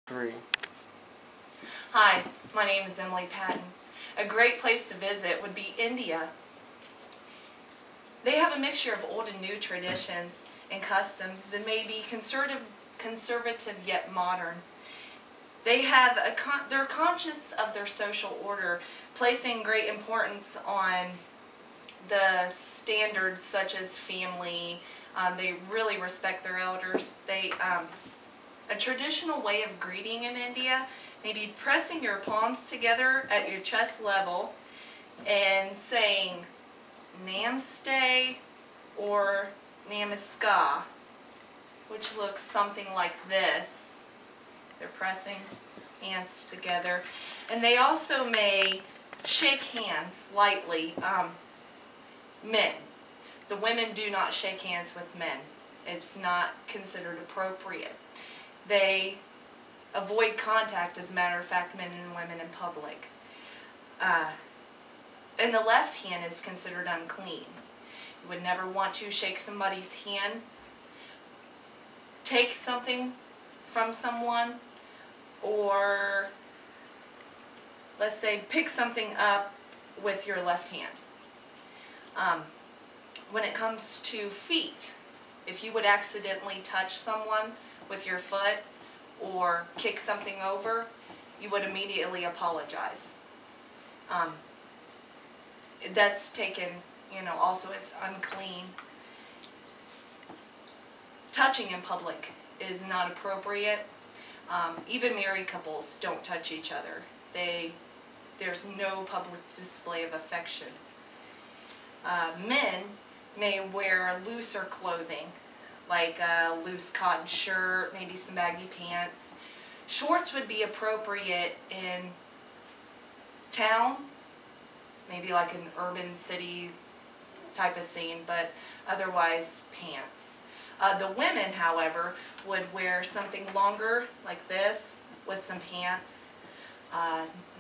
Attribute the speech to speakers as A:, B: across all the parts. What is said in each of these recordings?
A: 3.
B: Hi, my name is Emily Patton. A great place to visit would be India. They have a mixture of old and new traditions and customs that may be conservative yet modern. They're conscious of their social order, placing great importance on the standards such as family. They really respect their elders. A traditional way of greeting in India may be pressing your palms together at your chest level and saying Namaste or Namaskar, which looks something like this. They're pressing hands together. And they also may shake hands lightly. Men. The women do not shake hands with men. It's not considered appropriate. They avoid contact, as a matter of fact, men and women in public. And the left hand is considered unclean. You would never want to shake somebody's hand, take something from someone, or let's say pick something up with your left hand. When it comes to feet, if you would accidentally touch someone with your foot or kick something over, you would immediately apologize. That's taken, also as unclean. Touching in public is not appropriate. Even married couples don't touch each other. There's no public display of affection. Men may wear looser clothing, like a loose cotton shirt, maybe some baggy pants. Shorts would be appropriate in town, maybe like an urban city type of scene, but otherwise pants. The women, however, would wear something longer like this with some pants.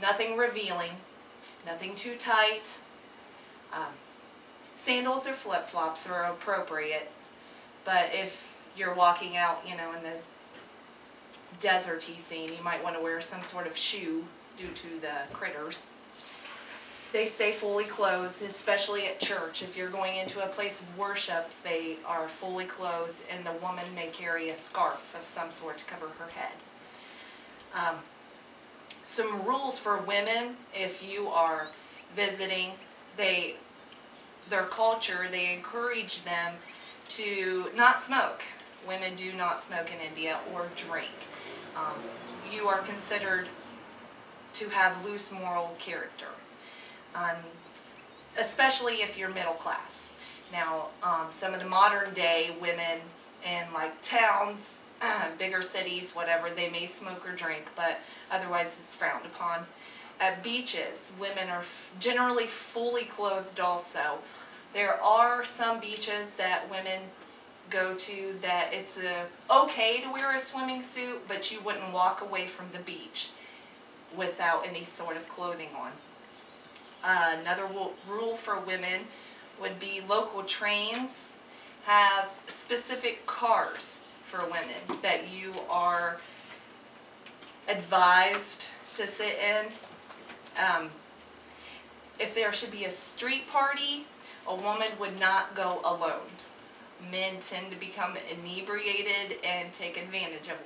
B: Nothing revealing, nothing too tight. Sandals or flip-flops are appropriate, but if you're walking out, in the deserty scene, you might want to wear some sort of shoe due to the critters. They stay fully clothed, especially at church. If you're going into a place of worship, they are fully clothed, and the woman may carry a scarf of some sort to cover her head. Some rules for women, if you are visiting, their culture, they encourage them to not smoke. Women do not smoke in India or drink. You are considered to have loose moral character, especially if you're middle class. Now, some of the modern day women in like towns, bigger cities, whatever, they may smoke or drink, but otherwise it's frowned upon. At beaches, women are generally fully clothed also. There are some beaches that women go to that it's okay to wear a swimming suit, but you wouldn't walk away from the beach without any sort of clothing on. Another rule for women would be local trains have specific cars for women that you are advised to sit in. If there should be a street party, a woman would not go alone. Men tend to become inebriated and take advantage of a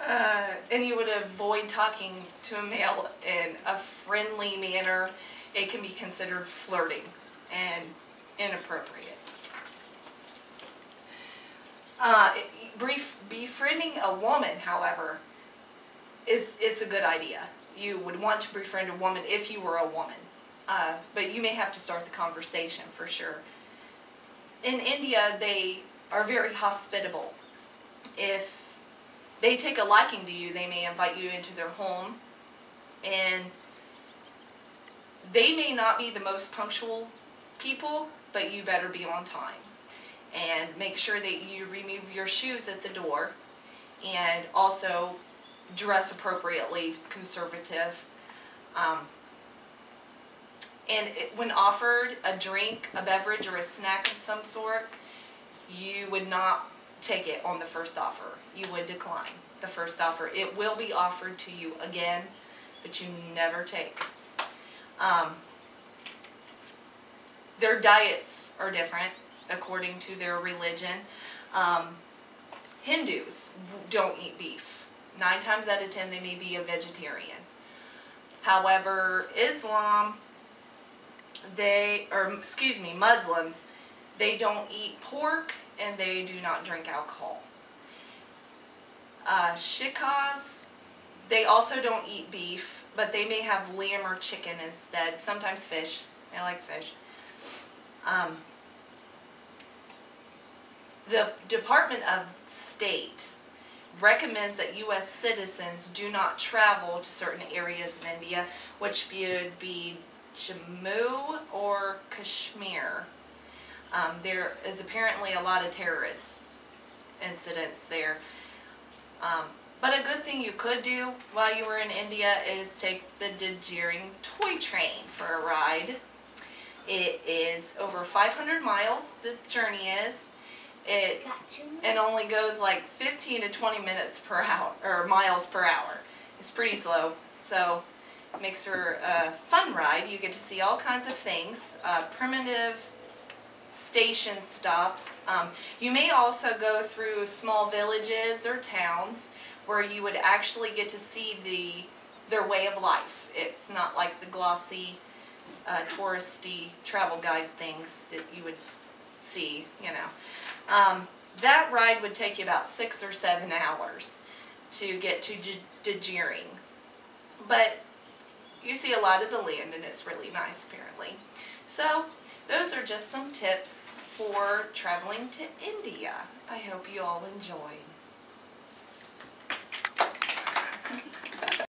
B: woman. And you would avoid talking to a male in a friendly manner. It can be considered flirting and inappropriate. Befriending a woman, however, is a good idea. You would want to befriend a woman if you were a woman. But you may have to start the conversation for sure. In India, they are very hospitable. If they take a liking to you, they may invite you into their home, and they may not be the most punctual people, but you better be on time. And make sure that you remove your shoes at the door, and also dress appropriately, conservative. When offered a drink, a beverage, or a snack of some sort, you would not take it on the first offer. You would decline the first offer. It will be offered to you again, but you never take. Their diets are different according to their religion. Hindus don't eat beef. 9 times out of 10 they may be a vegetarian. However, Muslims, they don't eat pork and they do not drink alcohol. Shikhs, they also don't eat beef, but they may have lamb or chicken instead. Sometimes fish. They like fish. The Department of State recommends that U.S. citizens do not travel to certain areas in India, which would be Jammu or Kashmir. There is apparently a lot of terrorist incidents there. But a good thing you could do while you were in India is take the Darjeeling toy train for a ride. It is over 500 miles, the journey is. It only goes like 15 to 20 minutes per hour, or miles per hour. It's pretty slow, so it makes for a fun ride. You get to see all kinds of things, primitive station stops. You may also go through small villages or towns where you would actually get to see their way of life. It's not like the glossy, touristy travel guide things that you would see, you know. That ride would take you about 6 or 7 hours to get to Darjeeling. But you see a lot of the land and it's really nice apparently. So those are just some tips for traveling to India. I hope you all enjoyed.